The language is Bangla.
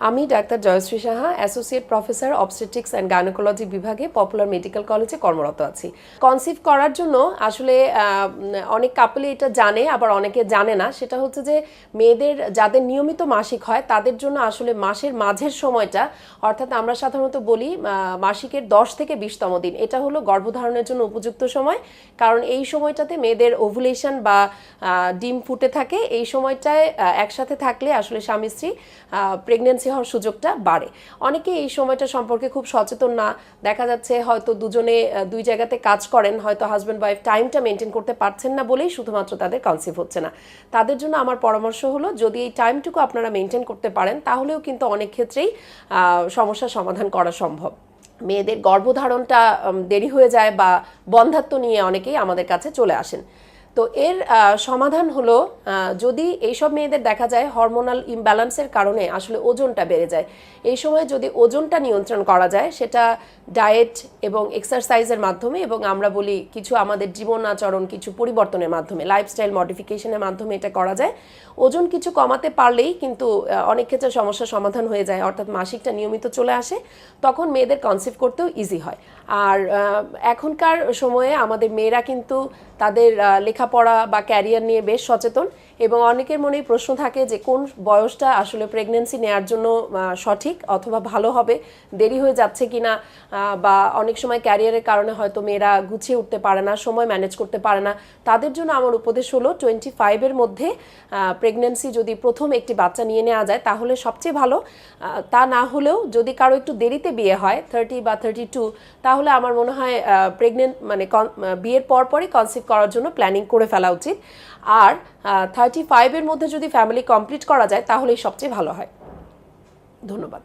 আমি doctor Jayashree Saha, associate professor obstetrics and gynaecology বিভাগে পপুলার মেডিকেল কলেজে কর্মরত আছি। কনসিভ করার জন্য আসলে অনেক কাপলই এটা জানে, আবার অনেকে জানে না। সেটা হচ্ছে যে মেয়েদের যাদের নিয়মিত মাসিক হয় তাদের জন্য আসলে মাসের মাঝের সময়টা, অর্থাৎ আমরা সাধারণত বলি মাসিকের 10 থেকে 20তম দিন, এটা হলো গর্ভধারণের জন্য উপযুক্ত সময়। কারণ এই সময়টাতে মেয়েদের ওভুলেশন বা ডিম ফুটে থাকে। এই সময়টায় একসাথে থাকলে আসলে স্বামী স্ত্রী প্রেগনেন্সি হওয়ার সুযোগটা বাড়ে। অনেকে এই সময়টা সম্পর্কে খুব সচেতন না। দেখা যাচ্ছে হয়তো দুজনে দুই জায়গাতে কাজ করেন, হয়তো হাজব্যান্ড ওয়াইফ টাইমটা মেনটেন করতে পারছেন না বলেই শুধুমাত্র তাদের কনসিভ হচ্ছে না। তাদের জন্য আমার পরামর্শ হলো, যদি এই টাইমটুকু আপনারা মেনটেন করতে পারেন তাহলেও কিন্তু অনেক ক্ষেত্রেই সমস্যার সমাধান করা সম্ভব। মেয়েদের গর্ভধারণটা দেরি হয়ে যায় বা বন্ধ্যাত্ব নিয়ে অনেকেই আমাদের কাছে চলে আসেন। তো এর সমাধান হলো, যদি এইসব মেয়েদের দেখা যায় হরমোনাল ইমব্যালেন্সের কারণে আসলে ওজনটা বেড়ে যায়, এই সময় যদি ওজনটা নিয়ন্ত্রণ করা যায় সেটা ডায়েট এবং এক্সারসাইজের মাধ্যমে, এবং আমরা বলি কিছু আমাদের জীবন আচরণ কিছু পরিবর্তনের মাধ্যমে, লাইফস্টাইল মডিফিকেশনের মাধ্যমে এটা করা যায়। ওজন কিছু কমাতে পারলেই কিন্তু অনেক ক্ষেত্রে সমস্যার সমাধান হয়ে যায়, অর্থাৎ মাসিকটা নিয়মিত চলে আসে, তখন মেয়েদের কনসিভ করতেও ইজি হয়। আর এখনকার সময়ে আমাদের মেয়েরা কিন্তু তাদের লেখাপড়া বা ক্যারিয়ার নিয়ে বেশ সচেতন, এবং অনেকের মনেই প্রশ্ন থাকে যে কোন বয়সটা আসলে প্রেগনেন্সি নেওয়ার জন্য সঠিক অথবা ভালো হবে, দেরি হয়ে যাচ্ছে কিনা, বা অনেক সময় ক্যারিয়ারের কারণে হয়তো মেয়েরা গুছিয়ে উঠতে পারে না, সময় ম্যানেজ করতে পারে না। তাদের জন্য আমার উপদেশ হলো 25-এর মধ্যে প্রেগনেন্সি যদি প্রথম একটি বাচ্চা নিয়ে নেওয়া যায় তাহলে সবচেয়ে ভালো। তা না হলেও যদি কারো একটু দেরিতে বিয়ে হয় 30 বা 32, তাহলে আমার মনে হয় বিয়ের পরপরই কনসিভ করার জন্য প্ল্যানিং করে ফেলা উচিত। আর 35-এর মধ্যে যদি ফ্যামিলি কমপ্লিট করা যায় তাহলেই সবচেয়ে ভালো হয়। ধন্যবাদ।